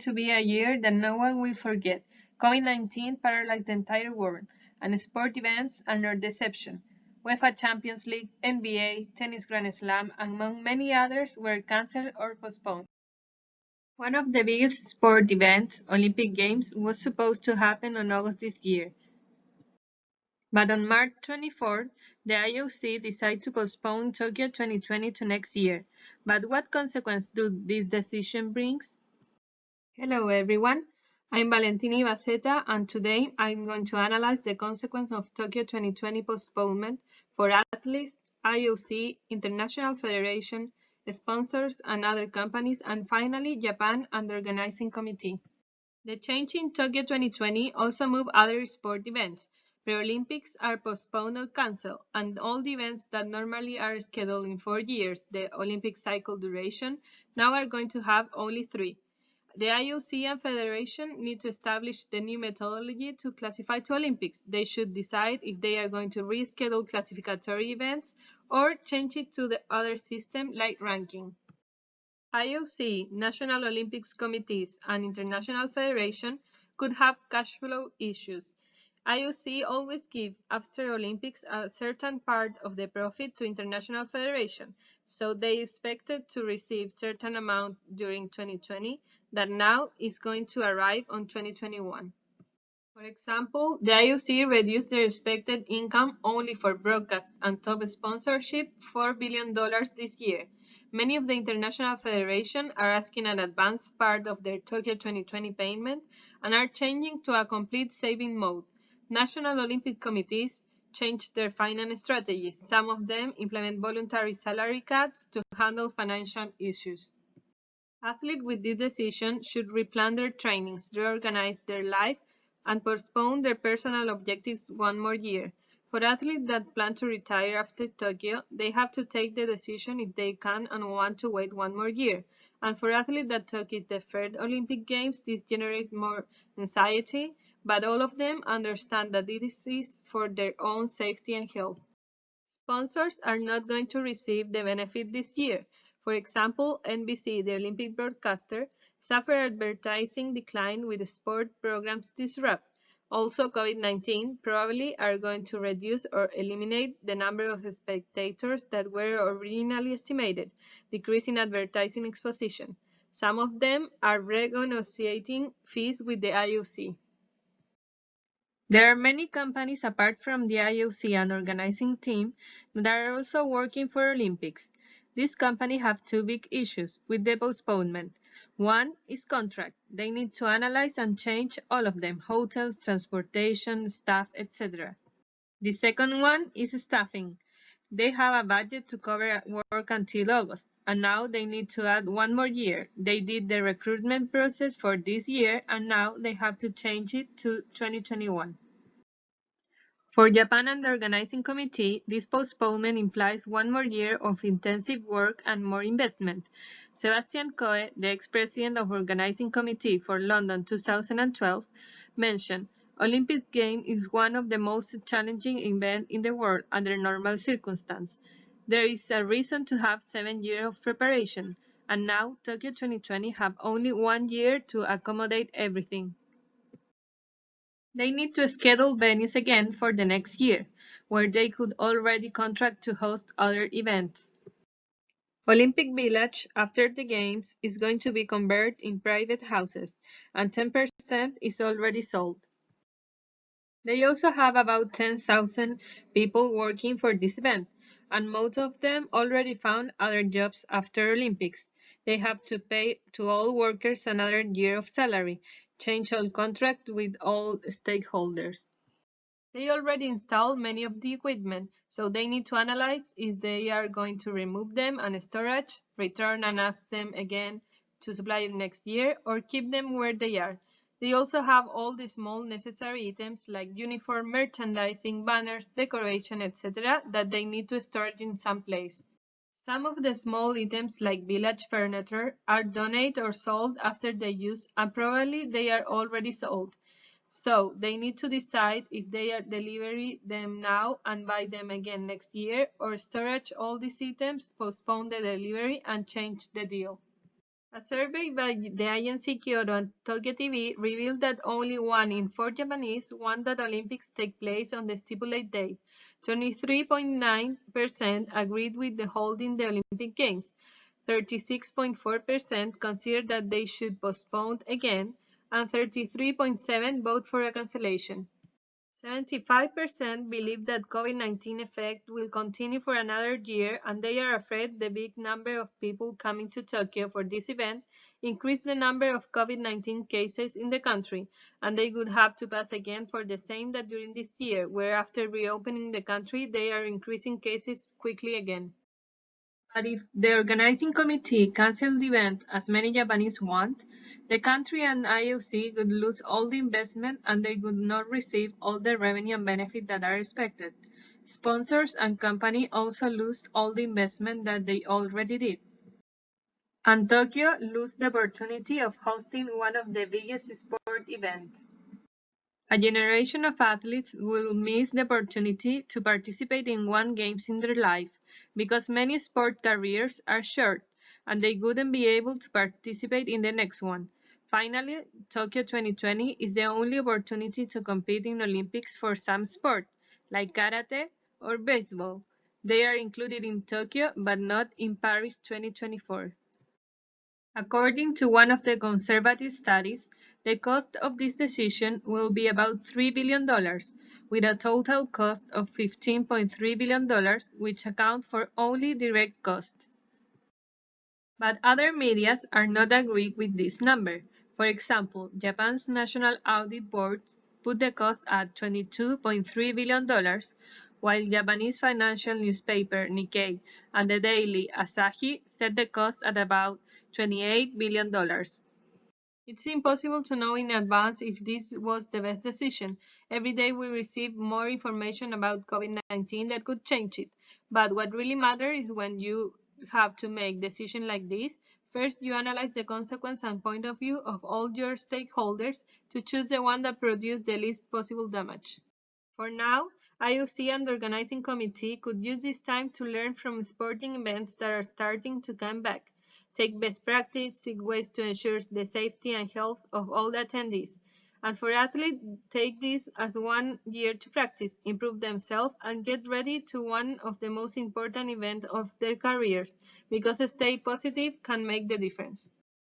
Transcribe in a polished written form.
to be a year that no one will forget. COVID-19 paralyzed the entire world, and sport events are no deception. UEFA Champions League, NBA, Tennis Grand Slam, among many others, were cancelled or postponed. One of the biggest sport events, Olympic Games, was supposed to happen on August this year. But on March 24, the IOC decided to postpone Tokyo 2020 to next year. But what consequence do this decision bring? Hello everyone, I'm Valentina Ibaseta, and today I'm going to analyze the consequence of Tokyo 2020 postponement for athletes, IOC, International Federation, sponsors and other companies, and finally Japan and the organizing committee. The change in Tokyo 2020 also moved other sport events. Pre-Olympics are postponed or cancelled, and all the events that normally are scheduled in 4 years, the Olympic cycle duration, now are going to have only 3. The IOC and Federation need to establish the new methodology to classify to Olympics. They should decide if they are going to reschedule classificatory events or change it to the other system like ranking. IOC, National Olympics Committees, and International Federation could have cash flow issues. IOC always gives after Olympics a certain part of the profit to International Federation, so they expected to receive certain amount during 2020 that now is going to arrive on 2021. For example, the IOC reduced their expected income only for broadcast and top sponsorship $4 billion this year. Many of the international federations are asking an advanced part of their Tokyo 2020 payment and are changing to a complete saving mode. National Olympic committees changed their finance strategies. Some of them implement voluntary salary cuts to handle financial issues. Athletes with this decision should replan their trainings, reorganize their life, and postpone their personal objectives one more year. For athletes that plan to retire after Tokyo, they have to take the decision if they can and want to wait one more year. And for athletes that Tokyo is the third Olympic Games, this generates more anxiety, but all of them understand that this is for their own safety and health. Sponsors are not going to receive the benefit this year. For example, NBC, the Olympic broadcaster, suffered advertising decline with sport programs disrupt. Also, COVID-19 probably are going to reduce or eliminate the number of spectators that were originally estimated, decreasing advertising exposition. Some of them are renegotiating fees with the IOC. There are many companies apart from the IOC and organizing team that are also working for Olympics. These companies have two big issues with the postponement. One is contract. They need to analyze and change all of them, hotels, transportation, staff, etc. The second one is staffing. They have a budget to cover work until August, and now they need to add one more year. They did the recruitment process for this year, and now they have to change it to 2021. For Japan and the organizing committee, this postponement implies one more year of intensive work and more investment. Sebastian Coe, the ex-president of the organizing committee for London 2012, mentioned, Olympic Games is one of the most challenging events in the world under normal circumstances. There is a reason to have 7 years of preparation, and now Tokyo 2020 have only 1 year to accommodate everything. They need to schedule venues again for the next year, where they could already contract to host other events. Olympic Village, after the Games, is going to be converted in private houses, and 10% is already sold. They also have about 10,000 people working for this event, and most of them already found other jobs after Olympics. They have to pay to all workers another year of salary, change all contracts with all stakeholders. They already installed many of the equipment, so they need to analyze if they are going to remove them and storage, return and ask them again to supply next year, or keep them where they are. They also have all the small necessary items like uniform, merchandising, banners, decoration, etc. that they need to store in some place. Some of the small items like village furniture are donated or sold after their use, and probably they are already sold. So they need to decide if they are deliver them now and buy them again next year, or storage all these items, postpone the delivery and change the deal. A survey by the agency Kyoto and Tokyo TV revealed that only 1 in 4 Japanese want that Olympics take place on the stipulated date. 23.9% agreed with the holding the Olympic Games. 36.4% consider that they should postpone again, and 33.7% vote for a cancellation. 75% believe that COVID-19 effect will continue for another year, and they are afraid the big number of people coming to Tokyo for this event increase the number of COVID-19 cases in the country, and they would have to pass again for the same that during this year, where after reopening the country, they are increasing cases quickly again. But if the organizing committee cancels the event, as many Japanese want, the country and IOC would lose all the investment and they would not receive all the revenue and benefit that are expected. Sponsors and company also lose all the investment that they already did. And Tokyo lose the opportunity of hosting one of the biggest sport events. A generation of athletes will miss the opportunity to participate in one games in their life because many sport careers are short and they wouldn't be able to participate in the next one. Finally, Tokyo 2020 is the only opportunity to compete in Olympics for some sport, like karate or baseball. They are included in Tokyo but not in Paris 2024. According to one of the conservative studies, the cost of this decision will be about $3 billion, with a total cost of $15.3 billion, which account for only direct costs. But other medias are not agreeing with this number. For example, Japan's National Audit Board put the cost at $22.3 billion, while Japanese financial newspaper Nikkei and the daily Asahi set the cost at about $28 billion. It's impossible to know in advance if this was the best decision. Every day we receive more information about COVID-19 that could change it. But what really matters is when you have to make decisions like this, first you analyze the consequence and point of view of all your stakeholders to choose the one that produces the least possible damage. For now, IOC and the organizing committee could use this time to learn from sporting events that are starting to come back, take best practice, seek ways to ensure the safety and health of all the attendees, and for athletes, take this as 1 year to practice, improve themselves, and get ready to one of the most important events of their careers, because stay positive can make the difference.